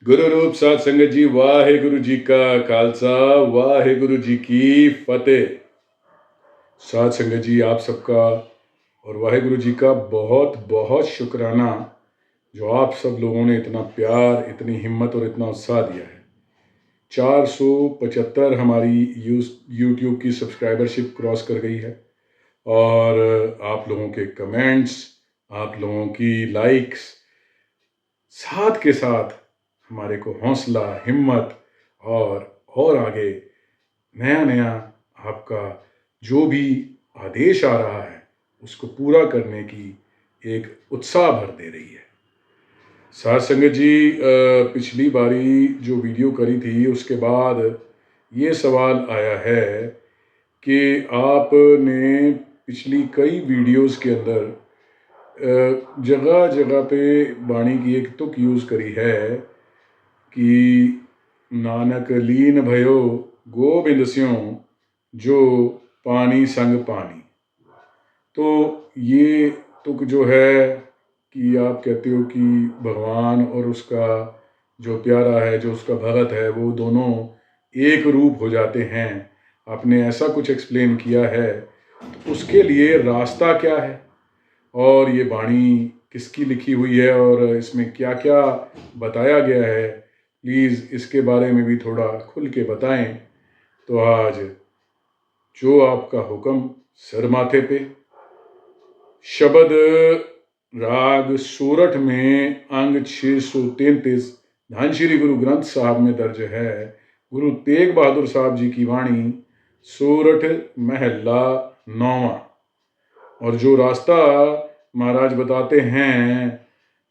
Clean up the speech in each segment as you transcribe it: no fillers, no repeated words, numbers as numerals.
गुरु रूप साध संगत जी, वाहेगुरु जी का खालसा, वाहेगुरु जी की फतेह। साध संगत जी, आप सबका और वाहेगुरु जी का बहुत बहुत शुक्राना जो आप सब लोगों ने इतना प्यार, इतनी हिम्मत और इतना उत्साह दिया है। 475 हमारी यूट्यूब की सब्सक्राइबरशिप क्रॉस कर गई है और आप लोगों के कमेंट्स, आप लोगों की लाइक्स साथ के साथ हमारे को हौसला, हिम्मत और आगे नया नया आपका जो भी आदेश आ रहा है उसको पूरा करने की एक उत्साह भर दे रही है। साथ संगत जी, पिछली बारी जो वीडियो करी थी उसके बाद ये सवाल आया है कि आपने पिछली कई वीडियोस के अंदर जगह जगह पे वाणी की एक तुक यूज़ करी है कि नानक लीन भयो गोबिंद स्यों जो पानी संग पानी। तो ये तुक जो है कि आप कहते हो कि भगवान और उसका जो प्यारा है, जो उसका भगत है, वो दोनों एक रूप हो जाते हैं। आपने ऐसा कुछ एक्सप्लेन किया है, तो उसके लिए रास्ता क्या है और ये वाणी किसकी लिखी हुई है और इसमें क्या क्या बताया गया है, प्लीज़ इसके बारे में भी थोड़ा खुल के बताएं। तो आज जो आपका हुक्म सर माथे पे, शब्द राग सोरठ में अंग 633 धन श्री गुरु ग्रंथ साहब में दर्ज है। गुरु तेग बहादुर साहब जी की वाणी, सोरठ महला 9वां। और जो रास्ता महाराज बताते हैं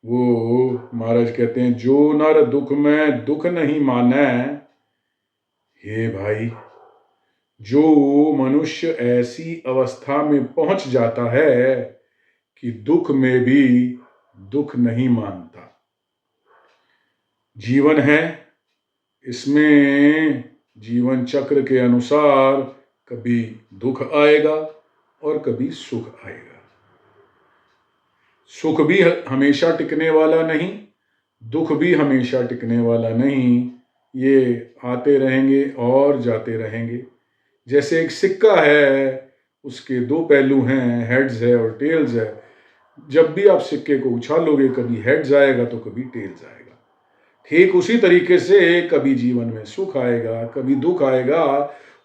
वो महाराज कहते हैं, जो नर दुख में दुख नहीं माने। हे भाई, जो मनुष्य ऐसी अवस्था में पहुंच जाता है कि दुख में भी दुख नहीं मानता। जीवन है, इसमें जीवन चक्र के अनुसार कभी दुख आएगा और कभी सुख आएगा। सुख भी हमेशा टिकने वाला नहीं, दुख भी हमेशा टिकने वाला नहीं। ये आते रहेंगे और जाते रहेंगे। जैसे एक सिक्का है, उसके दो पहलू हैं, हेड्स है और टेल्स है। जब भी आप सिक्के को उछालोगे, कभी हेड्स आएगा तो कभी टेल्स आएगा। ठीक उसी तरीके से कभी जीवन में सुख आएगा, कभी दुख आएगा।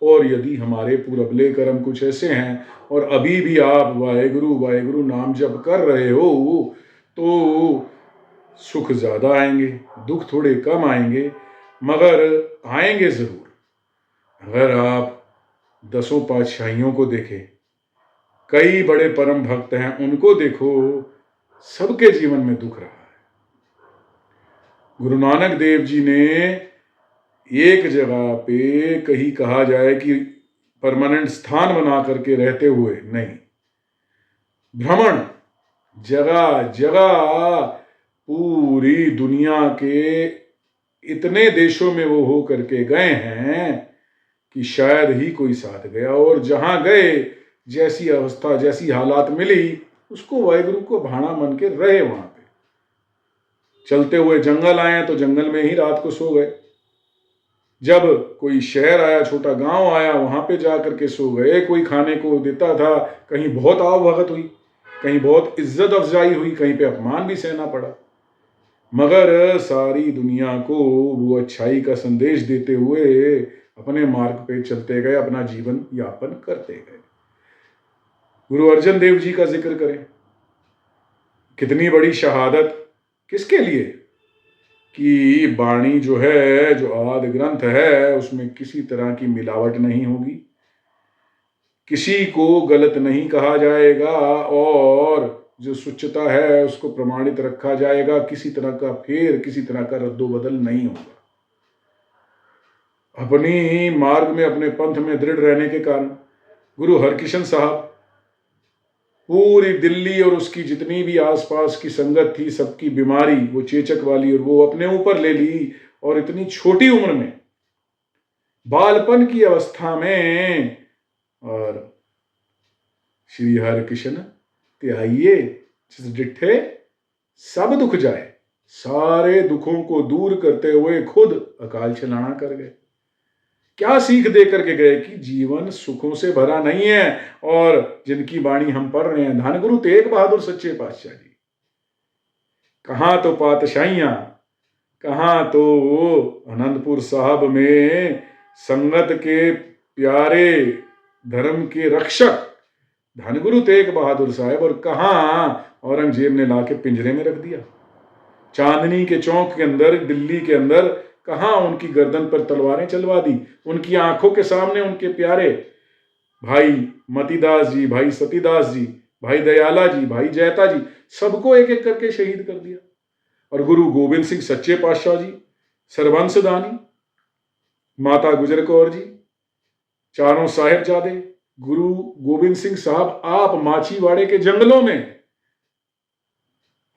और यदि हमारे पूरबले कर्म कुछ ऐसे हैं और अभी भी आप वाहेगुरु वाहेगुरु नाम जप कर रहे हो, तो सुख ज़्यादा आएंगे, दुख थोड़े कम आएंगे, मगर आएंगे ज़रूर। अगर आप 10 पातशाहियों को देखें, कई बड़े परम भक्त हैं, उनको देखो, सबके जीवन में दुख रहा है। गुरु नानक देव जी ने एक जगह पे कहीं कहा जाए कि परमानेंट स्थान बना करके रहते हुए नहीं, भ्रमण जगह जगह पूरी दुनिया के इतने देशों में वो हो करके गए हैं कि शायद ही कोई साथ गया। और जहां गए, जैसी अवस्था, जैसी हालात मिली, उसको वाहेगुरु को भाना मन के रहे। वहां पे चलते हुए जंगल आए तो जंगल में ही रात को सो गए। जब कोई शहर आया, छोटा गांव आया, वहां पे जा करके सो गए। कोई खाने को देता था, कहीं बहुत आवभगत हुई, कहीं बहुत इज्जत अफजाई हुई, कहीं पे अपमान भी सहना पड़ा, मगर सारी दुनिया को वो अच्छाई का संदेश देते हुए अपने मार्ग पे चलते गए, अपना जीवन यापन करते गए। गुरु अर्जन देव जी का जिक्र करें, कितनी बड़ी शहादत, किसके लिए? कि वाणी जो है, जो आदि ग्रंथ है, उसमें किसी तरह की मिलावट नहीं होगी, किसी को गलत नहीं कहा जाएगा और जो सुचिता है उसको प्रमाणित रखा जाएगा। किसी तरह का फेर, किसी तरह का रद्दोबदल नहीं होगा। अपनी मार्ग में, अपने पंथ में दृढ़ रहने के कारण गुरु हरकिशन साहब पूरी दिल्ली और उसकी जितनी भी आसपास की संगत थी, सबकी बीमारी वो चेचक वाली, और वो अपने ऊपर ले ली। और इतनी छोटी उम्र में, बालपन की अवस्था में, और श्री हरकिशन त्याइये जिस डिठे सब दुख जाए, सारे दुखों को दूर करते हुए खुद अकाल चलाना कर गए। क्या सीख दे करके गए कि जीवन सुखों से भरा नहीं है। और जिनकी वाणी हम पढ़ रहे हैं, धन गुरु तेग बहादुर सच्चे पातशाह जी, कहां तो पातशाहियां, कहां तो आनंदपुर साहब में संगत के प्यारे धर्म के रक्षक धन गुरु तेग बहादुर साहब, और कहां औरंगजेब ने लाके पिंजरे में रख दिया। चांदनी के चौक के अंदर, दिल्ली के अंदर, कहां उनकी गर्दन पर तलवारें चलवा दी। उनकी आंखों के सामने उनके प्यारे भाई मतीदास जी, भाई सतीदास जी, भाई दयाला जी, भाई जयता जी, सबको एक एक करके शहीद कर दिया। और गुरु गोबिंद सिंह सच्चे पातशाह जी, सरबंसदानी, माता गुजर कौर जी, चारों साहिबजादे, गुरु गोबिंद सिंह साहब आप माछीवाड़े के जंगलों में,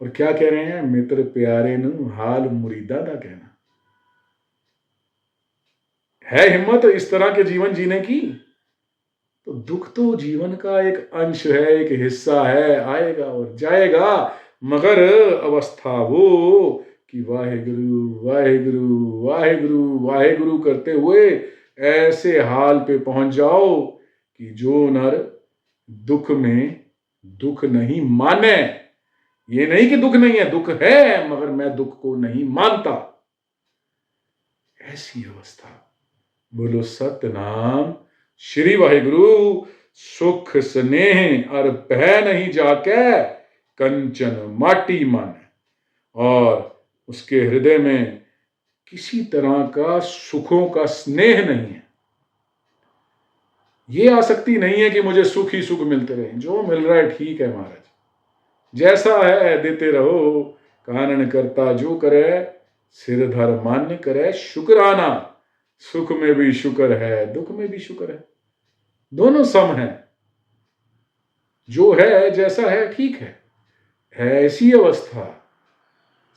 और क्या कह रहे हैं, मित्र प्यारे नु हाल मुरीदा दा कहना। है हिम्मत इस तरह के जीवन जीने की? तो दुख तो जीवन का एक अंश है, एक हिस्सा है, आएगा और जाएगा, मगर अवस्था वो कि वाहेगुरु वाहेगुरु वाहेगुरु वाहेगुरु करते हुए ऐसे हाल पे पहुंच जाओ कि जो नर दुख में दुख नहीं माने, ये नहीं कि दुख नहीं है, दुख है मगर मैं दुख को नहीं मानता, ऐसी अवस्था। बोलो सतनाम श्री वाहिगुरु। सुख स्नेह और भय नहीं जाके कंचन माटी मन, और उसके हृदय में किसी तरह का सुखों का स्नेह नहीं है। ये आसक्ति नहीं है कि मुझे सुख ही सुख मिलते रहे, जो मिल रहा है ठीक है महाराज, जैसा है देते रहो, कानन करता जो करे, सिर धर मान्य करे शुक्राना। सुख में भी शुक्र है, दुख में भी शुक्र है, दोनों सम है, जो है जैसा है ठीक है। ऐसी अवस्था,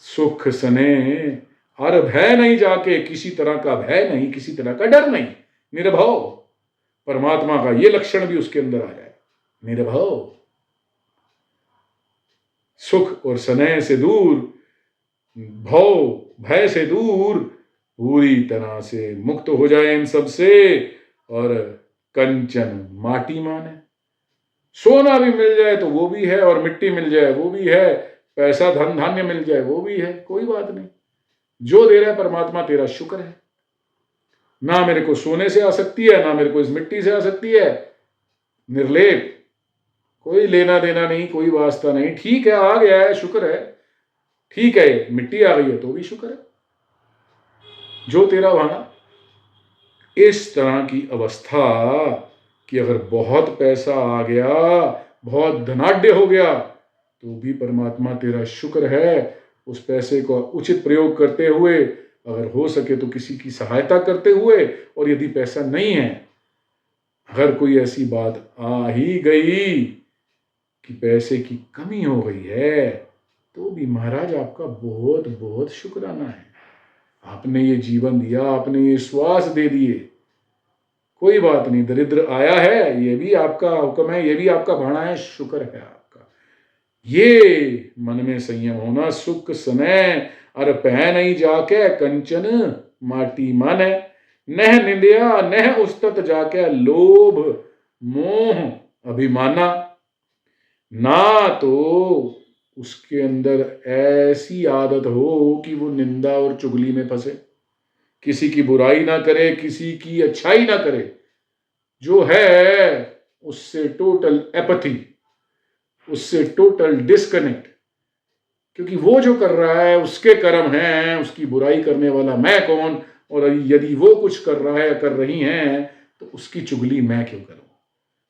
सुख स्नेह और भय नहीं जाके, किसी तरह का भय नहीं, किसी तरह का डर नहीं, निर्भव। परमात्मा का ये लक्षण भी उसके अंदर आ जाए, निर्भव। सुख और स्नेह से दूर, भव भय से दूर, पूरी तरह से मुक्त हो जाए इन सब से, और कंचन माटी माने। सोना भी मिल जाए तो वो भी है, और मिट्टी मिल जाए वो भी है, पैसा धन धान्य मिल जाए वो भी है, कोई बात नहीं, जो दे रहा है परमात्मा तेरा शुक्र है। ना मेरे को सोने से आ सकती है, ना मेरे को इस मिट्टी से आ सकती है, निर्लेप, कोई लेना देना नहीं, कोई वास्ता नहीं, ठीक है आ गया है शुक्र है, ठीक है मिट्टी आ गई है तो भी शुक्र है, जो तेरा भाना। इस तरह की अवस्था कि अगर बहुत पैसा आ गया, बहुत धनाढ्य हो गया, तो भी परमात्मा तेरा शुक्र है। उस पैसे को उचित प्रयोग करते हुए, अगर हो सके तो किसी की सहायता करते हुए, और यदि पैसा नहीं है, अगर कोई ऐसी बात आ ही गई कि पैसे की कमी हो गई है, तो भी महाराज आपका बहुत बहुत शुक्राना है। आपने ये जीवन दिया, आपने ये श्वास दे दिए, कोई बात नहीं, दरिद्र आया है, ये भी आपका हुक्म है, ये भी आपका भाना है, शुक्र है आपका। ये मन में संयम होना, सुख स्नेह और पह नहीं जाके कंचन माटी माने, नह निंदिया नह उस्तत जाके लोभ मोह अभिमाना। ना तो उसके अंदर ऐसी आदत हो कि वो निंदा और चुगली में फंसे, किसी की बुराई ना करे, किसी की अच्छाई ना करे, जो है उससे टोटल एपथी, उससे टोटल डिस्कनेक्ट, क्योंकि वो जो कर रहा है उसके कर्म हैं, उसकी बुराई करने वाला मैं कौन, और यदि वो कुछ कर रहा है, कर रही हैं, तो उसकी चुगली मैं क्यों करूं।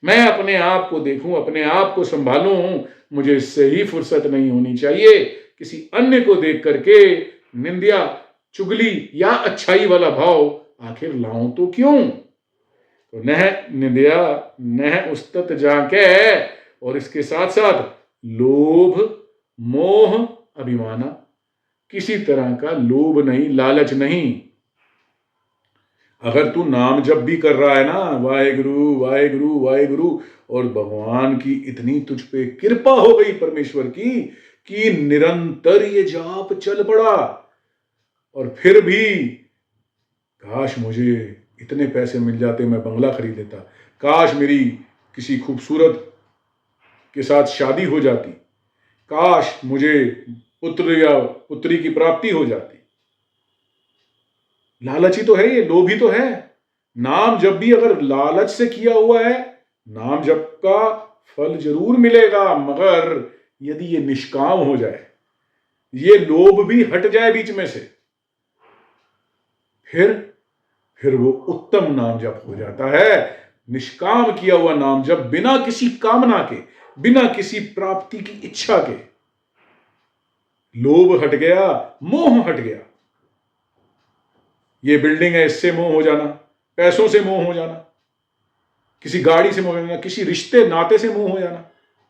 मैं अपने आप को देखूं, अपने आप को संभालूं, मुझे इससे ही फुर्सत नहीं होनी चाहिए किसी अन्य को देख करके निंदिया चुगली या अच्छाई वाला भाव आखिर लाऊं तो क्यों। तो नह निंदिया नह उस्तत जाके, और इसके साथ साथ लोभ मोह अभिमाना, किसी तरह का लोभ नहीं, लालच नहीं। अगर तू नाम जप भी कर रहा है ना, वाहेगुरु वाहेगुरु वाहेगुरु, और भगवान की इतनी तुझ पे कृपा हो गई परमेश्वर की कि निरंतर ये जाप चल पड़ा। और फिर भी काश मुझे इतने पैसे मिल जाते, मैं बंगला खरीद लेता, काश मेरी किसी खूबसूरत के साथ शादी हो जाती, काश मुझे पुत्र या पुत्री की प्राप्ति हो जाती। लालची तो है ये, लोभी तो है। नाम जप भी अगर लालच से किया हुआ है, नाम जप का फल जरूर मिलेगा, मगर यदि ये निष्काम हो जाए, ये लोभ भी हट जाए बीच में से, फिर वो उत्तम नाम जप हो जाता है। निष्काम किया हुआ नाम जप, बिना किसी कामना के, बिना किसी प्राप्ति की इच्छा के। लोभ हट गया, मोह हट गया। ये बिल्डिंग है, इससे मोह हो जाना, पैसों से मोह हो जाना, किसी गाड़ी से मोह हो जाना, किसी रिश्ते नाते से मोह हो जाना।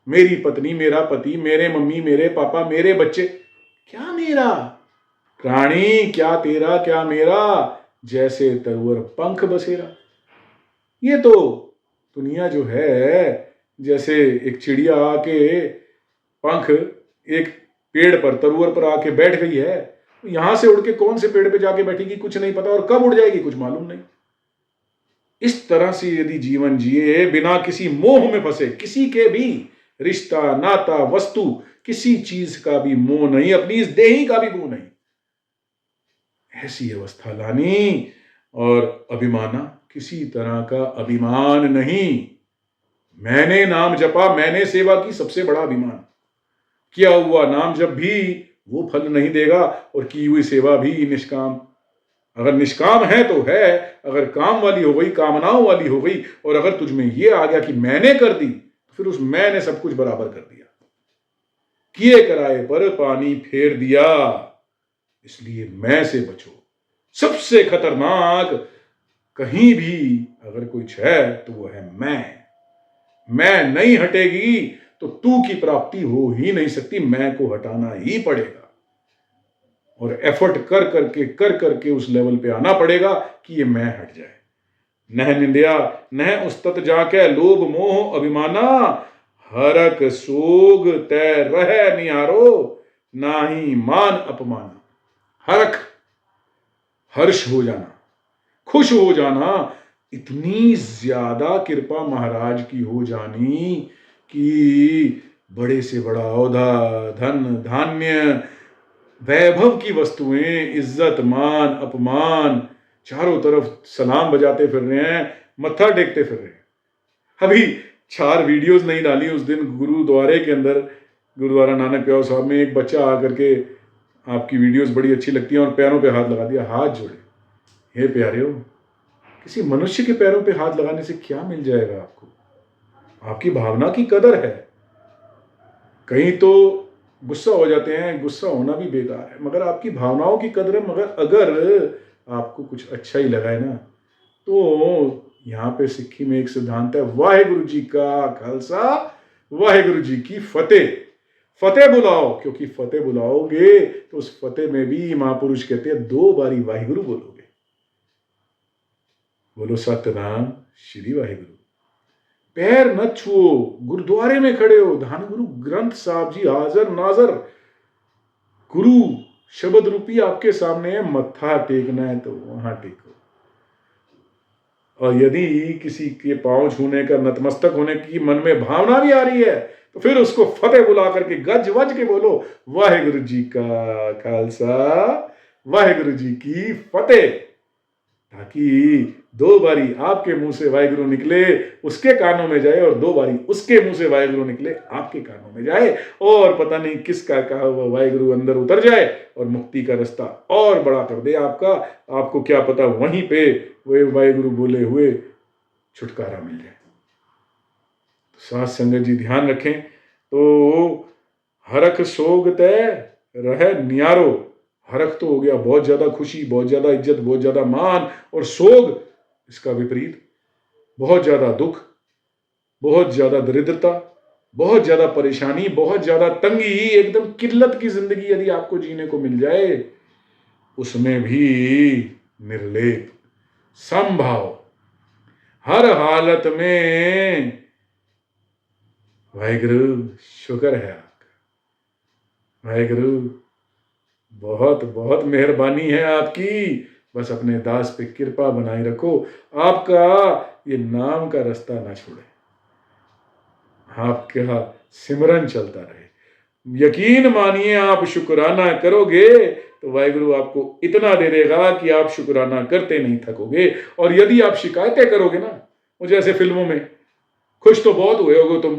मेरी पत्नी, मेरा पति, मेरे मम्मी, मेरे पापा, मेरे बच्चे, क्या मेरा? प्राणी क्या तेरा क्या मेरा, जैसे तरवर पंख बसेरा। ये तो दुनिया जो है, जैसे एक चिड़िया आके पंख एक पेड़ पर, तरुवर पर आके बैठ गई है, यहां से उड़ के कौन से पेड़ पे जाके बैठेगी कुछ नहीं पता, और कब उड़ जाएगी कुछ मालूम नहीं। इस तरह से यदि जीवन जिए, बिना किसी मोह में फंसे, किसी के भी रिश्ता नाता वस्तु, किसी चीज का भी मोह नहीं, अपनी इस देही का भी मोह नहीं, ऐसी अवस्था लानी। और अभिमाना, किसी तरह का अभिमान नहीं। मैंने नाम जपा, मैंने सेवा की, सबसे बड़ा अभिमान। किया हुआ नाम जप भी वो फल नहीं देगा, और की हुई सेवा भी निष्काम। अगर निष्काम है तो है, अगर काम वाली हो गई, कामनाओं वाली हो गई, और अगर तुझ में ये आ गया कि मैंने कर दी, तो फिर उस मैंने सब कुछ बराबर कर दिया, किए कराए पर पानी फेर दिया। इसलिए मैं से बचो। सबसे खतरनाक कहीं भी अगर कुछ है तो वो है मैं नहीं हटेगी तो तू की प्राप्ति हो ही नहीं सकती, मैं को हटाना ही पड़ेगा। और एफर्ट कर करके उस लेवल पे आना पड़ेगा कि ये मैं हट जाए। नह निंदिया नह उस्तत जाके लोभ मोह अभिमाना, हरक सोग तय रह निहारो, नाही मान अपमाना। हरक, हर्ष हो जाना, खुश हो जाना, इतनी ज्यादा कृपा महाराज की हो जानी कि बड़े से बड़ा औधा, धन धान्य, वैभव की वस्तुएं, इज्जत मान अपमान, चारों तरफ सलाम बजाते फिर रहे हैं, मत्था टेकते फिर रहे हैं। अभी 4 वीडियोस नहीं डाली उस दिन गुरुद्वारे के अंदर, गुरुद्वारा नानक प्याऊ साहब में एक बच्चा आकर के, आपकी वीडियोस बड़ी अच्छी लगती हैं, और पैरों पे हाथ लगा दिया, हाथ जोड़े। हे प्यारे हो, किसी मनुष्य के पैरों पे हाथ लगाने से क्या मिल जाएगा आपको? आपकी भावना की कदर है। कहीं तो गुस्सा हो जाते हैं, गुस्सा होना भी बेकार है, मगर आपकी भावनाओं की कदर है। मगर अगर आपको कुछ अच्छा ही लगा है ना, तो यहाँ पे सिक्खी में एक सिद्धांत है, वाहेगुरु जी का खालसा, वाहेगुरु जी की फतेह। फतेह बुलाओ, क्योंकि फतेह बुलाओगे तो उस फतेह में भी महापुरुष कहते हैं 2 बारी वाहिगुरु बोलोगे। बोलो सतनाम श्री वाहिगुरु। पैर न छुओ, गुरुद्वारे में खड़े हो, धन गुरु ग्रंथ साहब जी हाजर नाजर, गुरु शब्द रूपी आपके सामने है, मत्था टेकना है तो वहां टेको। और यदि किसी के पांव छूने का, नतमस्तक होने की मन में भावना भी आ रही है, तो फिर उसको फतेह बुला करके गज वज के बोलो, वाहेगुरु जी का खालसा, वाहेगुरु जी की फतेह। ताकि 2 बारी आपके मुंह से वाहेगुरु निकले, उसके कानों में जाए, और 2 बारी उसके मुंह से वाहेगुरु निकले, आपके कानों में जाए, और पता नहीं किसका कहा हुआ वाहेगुरु अंदर उतर जाए और मुक्ति का रास्ता और बड़ा कर दे आपका। आपको क्या पता, वहीं पे वे वाहेगुरु बोले हुए छुटकारा मिल जाए। तो साथ संगत जी ध्यान रखें। तो हरख सोग तय रह नियारो। हरख तो हो गया बहुत ज्यादा खुशी, बहुत ज्यादा इज्जत, बहुत ज्यादा मान, और सोग इसका विपरीत, बहुत ज्यादा दुख, बहुत ज्यादा दरिद्रता, बहुत ज्यादा परेशानी, बहुत ज्यादा तंगी, एकदम किल्लत की जिंदगी यदि आपको जीने को मिल जाए, उसमें भी निर्लेप, समभाव, हर हालत में वाहिगुरु शुक्र है आपका, वाहेगुरु, बहुत बहुत मेहरबानी है आपकी। बस अपने दास पे कृपा बनाए रखो, आपका ये नाम का रास्ता ना छोड़े, आपका सिमरन चलता रहे। यकीन मानिए, आप शुक्राना करोगे तो वाहिगुरु आपको इतना दे देगा कि आप शुक्राना करते नहीं थकोगे। और यदि आप शिकायतें करोगे ना, वो जैसे फिल्मों में, खुश तो बहुत हुए होगे तुम,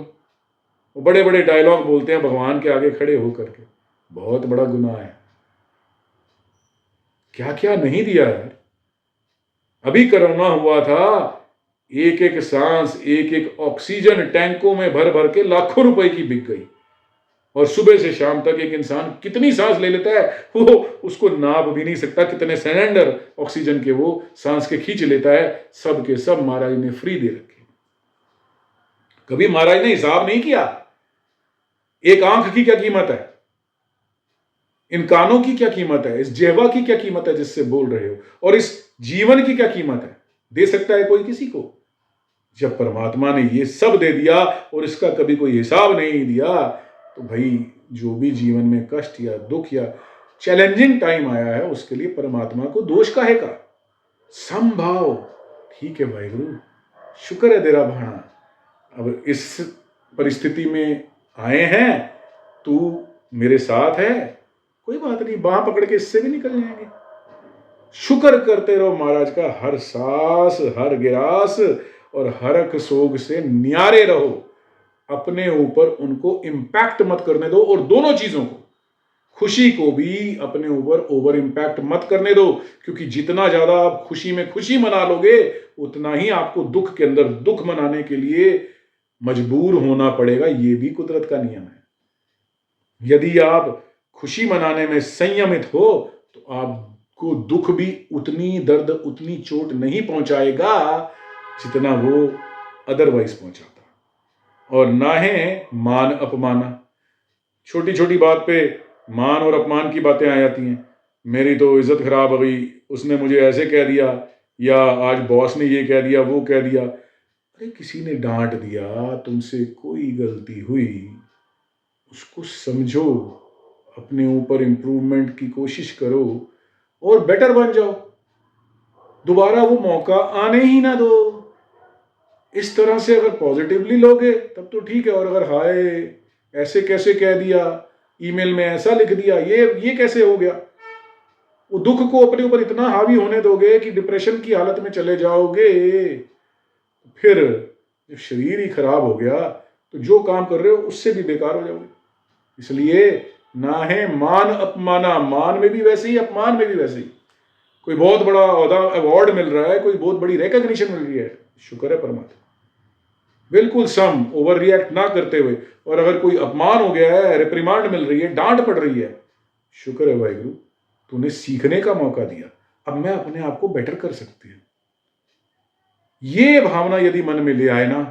वो बड़े बड़े डायलॉग बोलते हैं भगवान के आगे खड़े होकर के, बहुत बड़ा गुनाह है। क्या क्या नहीं दिया यार। अभी कोरोना हुआ था, एक एक सांस, एक एक ऑक्सीजन टैंकों में भर भर के लाखों रुपए की बिक गई। और सुबह से शाम तक एक इंसान कितनी सांस ले लेता है, वो उसको नाप भी नहीं सकता, कितने सिलेंडर ऑक्सीजन के वो सांस के खींच लेता है। सब के सब महाराज ने फ्री दे रखे। कभी महाराज ने हिसाब नहीं किया एक आंख की क्या कीमत है, इन कानों की क्या कीमत है, इस जेवा की क्या कीमत है जिससे बोल रहे हो, और इस जीवन की क्या कीमत है। दे सकता है कोई किसी को? जब परमात्मा ने ये सब दे दिया और इसका कभी कोई हिसाब नहीं दिया, तो भाई जो भी जीवन में कष्ट या दुख या चैलेंजिंग टाइम आया है, उसके लिए परमात्मा को दोष काहे का? संभाव। ठीक है वाहिगुरु, शुक्र है तेरा भाणा, अब इस परिस्थिति में आए हैं, तू मेरे साथ है, कोई बात नहीं, बाह पकड़ के इससे भी निकल जाएंगे। शुक्र करते रहो महाराज का, हर सांस, हर गिरास और हर एक सोग से न्यारे रहो। अपने ऊपर उनको इंपैक्ट मत करने दो, और दोनों चीजों को, खुशी को भी अपने ऊपर ओवर इंपैक्ट मत करने दो, क्योंकि जितना ज्यादा आप खुशी में खुशी मना लोगे, उतना ही आपको दुख के अंदर दुख मनाने के लिए मजबूर होना पड़ेगा। ये भी कुदरत का नियम है। यदि आप खुशी मनाने में संयमित हो, तो आपको दुख भी उतनी दर्द, उतनी चोट नहीं पहुंचाएगा जितना वो अदरवाइज पहुंचाता। और ना है मान अपमाना, छोटी छोटी बात पे मान और अपमान की बातें आ जाती हैं। मेरी तो इज्जत खराब हो गई, उसने मुझे ऐसे कह दिया, या आज बॉस ने ये कह दिया, वो कह दिया। अरे किसी ने डांट दिया, तुमसे कोई गलती हुई, उसको समझो, अपने ऊपर इंप्रूवमेंट की कोशिश करो और बेटर बन जाओ। दोबारा वो मौका आने ही ना दो। इस तरह से अगर पॉजिटिवली लोगे तब तो ठीक है। और अगर हाय ऐसे कैसे कह दिया, ईमेल में ऐसा लिख दिया, ये कैसे हो गया, वो दुख को अपने ऊपर इतना हावी होने दोगे कि डिप्रेशन की हालत में चले जाओगे। फिर जब शरीर ही खराब हो गया, तो जो काम कर रहे हो उससे भी बेकार हो जाओगे। इसलिए ना है मान अपमाना, मान में भी वैसे ही, अपमान में भी वैसे ही। कोई बहुत बड़ा अवार्ड मिल रहा है, कोई बहुत बड़ी रिकॉग्निशन मिल रही है, शुक्र है परमात्मा, बिल्कुल सम, ओवर रिएक्ट ना करते हुए। और अगर कोई अपमान हो गया है, रिप्रिमांड मिल रही है, डांट पड़ रही है, शुक्र है वाहिगुरु, तूने सीखने का मौका दिया, अब मैं अपने आप को बेटर कर सकती हूं। ये भावना यदि मन में ले आए ना,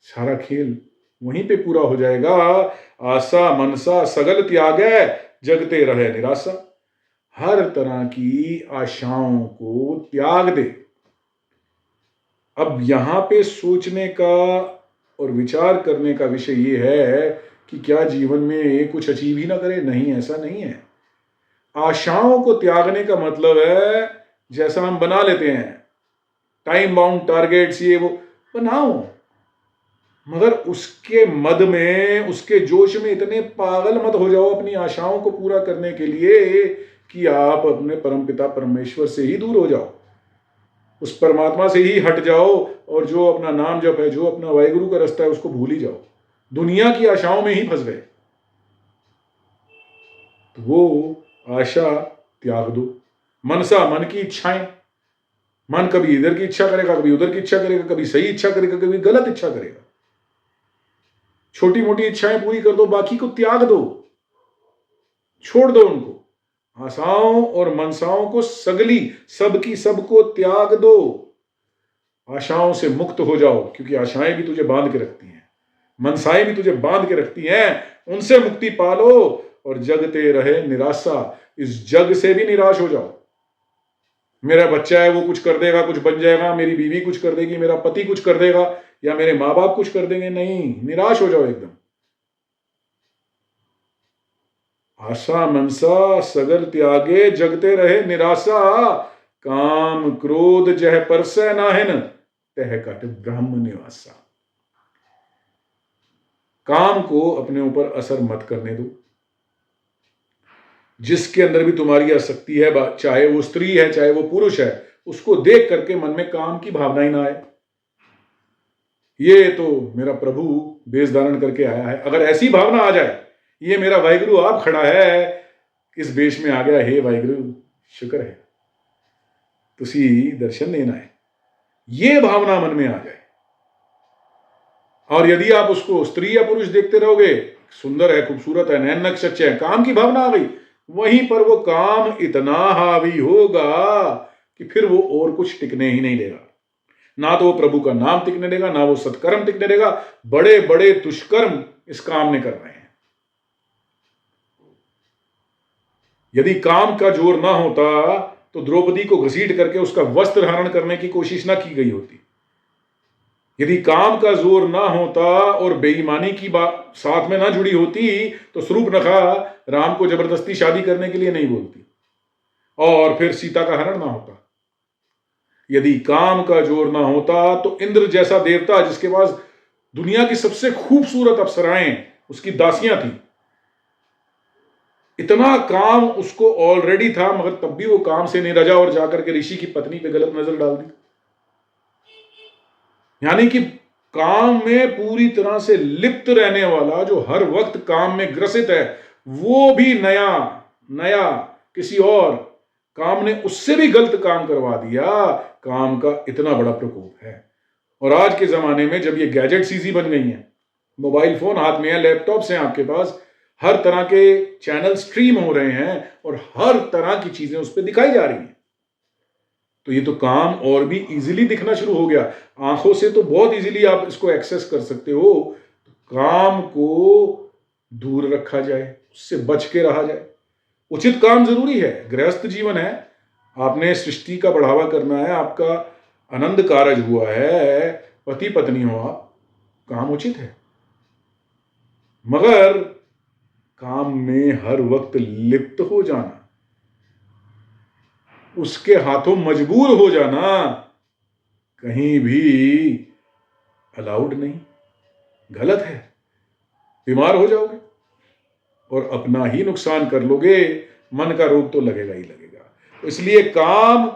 सारा खेल वहीं पे पूरा हो जाएगा। आशा मनसा सगल त्यागै, जगते रहे निराशा। हर तरह की आशाओं को त्याग दे। अब यहां पे सोचने का और विचार करने का विषय ये है कि क्या जीवन में कुछ अचीव ही ना करे। नहीं, ऐसा नहीं है। आशाओं को त्यागने का मतलब है, जैसा हम बना लेते हैं टाइम बाउंड टारगेट्स, ये वो बनाओ, मगर उसके मद में, उसके जोश में इतने पागल मत हो जाओ अपनी आशाओं को पूरा करने के लिए कि आप अपने परमपिता परमेश्वर से ही दूर हो जाओ, उस परमात्मा से ही हट जाओ, और जो अपना नाम जप है, जो अपना वाहिगुरु का रास्ता है, उसको भूल ही जाओ, दुनिया की आशाओं में ही फंस गए। तो वो आशा त्याग दो। मनसा, मन की इच्छाएं। मन कभी इधर की इच्छा करेगा, कभी उधर की इच्छा करेगा, कभी सही इच्छा करेगा, कभी गलत इच्छा करेगा। छोटी मोटी इच्छाएं पूरी कर दो, बाकी को त्याग दो, छोड़ दो उनको। आशाओं और मनसाओं को सगली, सबकी सबको त्याग दो। आशाओं से मुक्त हो जाओ, क्योंकि आशाएं भी तुझे बांध के रखती हैं, मनसाएं भी तुझे बांध के रखती हैं। उनसे मुक्ति पालो और जगते रहे निराशा। इस जग से भी निराश हो जाओ। मेरा बच्चा है, वो कुछ कर देगा, कुछ बन जाएगा, मेरी बीवी कुछ कर देगी, मेरा पति कुछ कर देगा, या मेरे माँ बाप कुछ कर देंगे। नहीं, निराश हो जाओ एकदम। आशा मनसा सगल त्यागे जगते रहे निराशा, काम क्रोध जह परसै नाहिन तह कट ब्रह्म निवासा। काम को अपने ऊपर असर मत करने दो। जिसके अंदर भी तुम्हारी आसक्ति है, चाहे वो स्त्री है चाहे वो पुरुष है, उसको देख करके मन में काम की भावना ही ना आए। ये तो मेरा प्रभु वेश धारण करके आया है, अगर ऐसी भावना आ जाए, ये मेरा वाहिगुरु आप खड़ा है, किस वेश में आ गया, हे वाहिगुरु शुक्र है तुसी दर्शन देना है, ये भावना मन में आ जाए। और यदि आप उसको स्त्री या पुरुष देखते रहोगे, सुंदर है, खूबसूरत है, नैन नक्श अच्छे हैं, काम की भावना आ गई, वहीं पर वो काम इतना हावी होगा कि फिर वो और कुछ टिकने ही नहीं देगा। ना तो वो प्रभु का नाम टिकने देगा, ना वो सत्कर्म टिकने देगा। बड़े बड़े दुष्कर्म इस काम ने कर रहे हैं। यदि काम का जोर ना होता तो द्रौपदी को घसीट करके उसका वस्त्र हरण करने की कोशिश ना की गई होती। यदि काम का जोर ना होता और बेईमानी की बात साथ में ना जुड़ी होती तो शूर्पणखा राम को जबरदस्ती शादी करने के लिए नहीं बोलती और फिर सीता का हरण ना होता। यदि काम का जोर ना होता तो इंद्र जैसा देवता, जिसके पास दुनिया की सबसे खूबसूरत अप्सराएं उसकी दासियां थी, इतना काम उसको ऑलरेडी था, मगर तब भी वो काम से नहीं रजा और जाकर के ऋषि की पत्नी पे गलत नजर डाल दी। यानी कि काम में पूरी तरह से लिप्त रहने वाला, जो हर वक्त काम में ग्रसित है, वो भी नया किसी और काम ने उससे भी गलत काम करवा दिया। काम का इतना बड़ा प्रकोप है। और आज के जमाने में जब ये गैजेट्स इजी बन गई हैं, मोबाइल फोन हाथ में है, लैपटॉप्स हैं आपके पास, हर तरह के चैनल स्ट्रीम हो रहे हैं और हर तरह की चीजें उस पर दिखाई जा रही हैं, तो ये तो काम और भी इजीली दिखना शुरू हो गया। आंखों से तो बहुत इजीली आप इसको एक्सेस कर सकते हो। तो काम को दूर रखा जाए, उससे बच के रहा जाए। उचित काम जरूरी है, गृहस्थ जीवन है, आपने सृष्टि का बढ़ावा करना है, आपका आनंद कारज हुआ है, पति पत्नी हो आप, काम उचित है। मगर काम में हर वक्त लिप्त हो जाना, उसके हाथों मजबूर हो जाना कहीं भी अलाउड नहीं, गलत है। बीमार हो जाओगे और अपना ही नुकसान कर लोगे, मन का रोग तो लगेगा ही लगेगा। तो इसलिए काम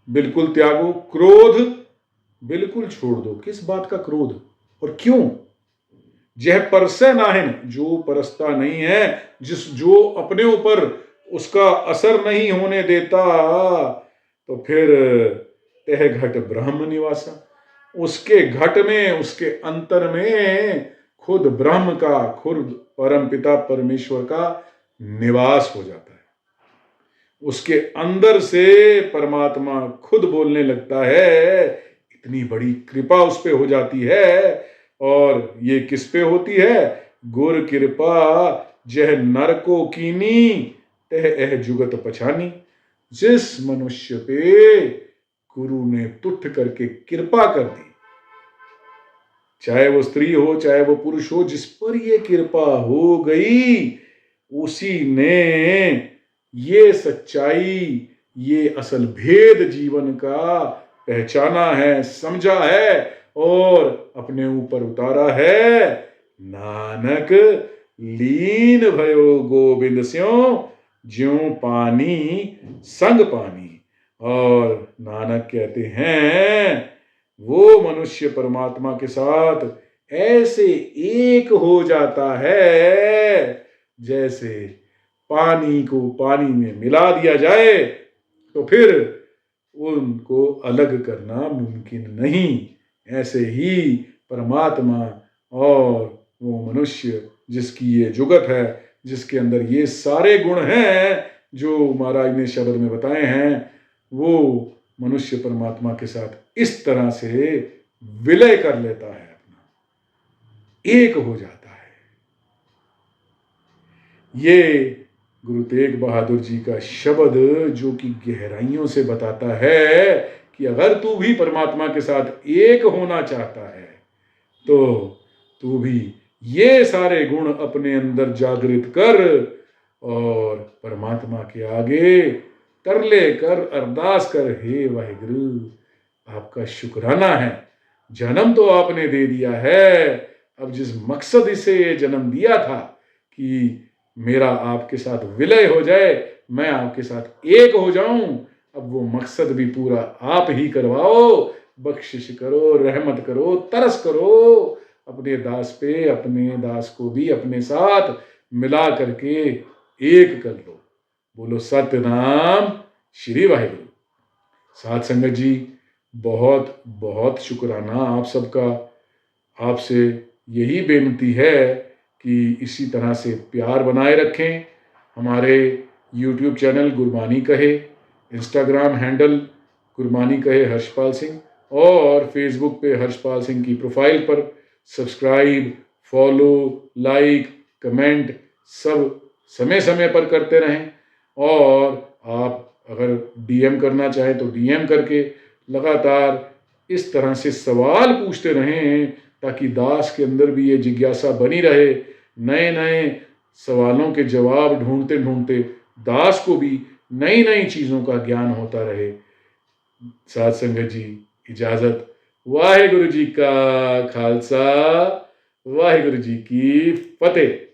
बिल्कुल त्यागो, क्रोध बिल्कुल छोड़ दो। किस बात का क्रोध और क्यों? जह परसै नाहिन, जो परसता नहीं है, जो अपने ऊपर उसका असर नहीं होने देता, तो फिर तह घट ब्रह्म निवासा, उसके घट में, उसके अंतर में खुद ब्रह्म का, खुद परम पिता परमेश्वर का निवास हो जाता है। उसके अंदर से परमात्मा खुद बोलने लगता है। इतनी बड़ी कृपा उस पे हो जाती है। और ये किस पे होती है? गुर कृपा जह नर को कीनी तह एह जुगत पछानी। जिस मनुष्य पे गुरु ने तुठ करके कृपा कर दी, चाहे वो स्त्री हो चाहे वो पुरुष हो, जिस पर ये कृपा हो गई, उसी ने ये सच्चाई, ये असल भेद जीवन का पहचाना है, समझा है और अपने ऊपर उतारा है। नानक लीन भयो गोविंद स्यों, ज्यों पानी संग पानी। और नानक कहते हैं वो मनुष्य परमात्मा के साथ ऐसे एक हो जाता है जैसे पानी को पानी में मिला दिया जाए तो फिर उनको अलग करना मुमकिन नहीं। ऐसे ही परमात्मा और वो मनुष्य जिसकी ये जुगत है, जिसके अंदर ये सारे गुण हैं जो महाराज ने शब्द में बताए हैं, वो मनुष्य परमात्मा के साथ इस तरह से विलय कर लेता है, अपना एक हो जाता है। ये गुरु तेग बहादुर जी का शब्द जो कि गहराइयों से बताता है कि अगर तू भी परमात्मा के साथ एक होना चाहता है तो तू भी ये सारे गुण अपने अंदर जागृत कर और परमात्मा के आगे तरले कर, अरदास कर, हे वाहिगुरु आपका शुक्राना है, जन्म तो आपने दे दिया है, अब जिस मकसद से ये जन्म दिया था कि मेरा आपके साथ विलय हो जाए, मैं आपके साथ एक हो जाऊं, अब वो मकसद भी पूरा आप ही करवाओ, बख्शिश करो, रहमत करो, तरस करो अपने दास पे, अपने दास को भी अपने साथ मिला करके एक कर लो। बोलो सतनाम श्री वाहिगुरु। साथ संगत जी, बहुत बहुत शुक्राना आप सबका। आपसे यही बेनती है कि इसी तरह से प्यार बनाए रखें। हमारे यूट्यूब चैनल गुरबानी कहे, इंस्टाग्राम हैंडल गुरबानी कहे हर्षपाल सिंह, और फेसबुक पे हर्षपाल सिंह की प्रोफाइल पर सब्सक्राइब, फॉलो, लाइक, कमेंट सब समय समय पर करते रहें। और आप अगर डीएम करना चाहें तो डीएम करके लगातार इस तरह से सवाल पूछते रहें, ताकि दास के अंदर भी ये जिज्ञासा बनी रहे। नए नए सवालों के जवाब ढूंढते ढूंढते दास को भी नई नई चीज़ों का ज्ञान होता रहे। साथ संगत जी, इजाज़त। वाहिगुरु जी का खालसा, वाहिगुरु जी की फतेह।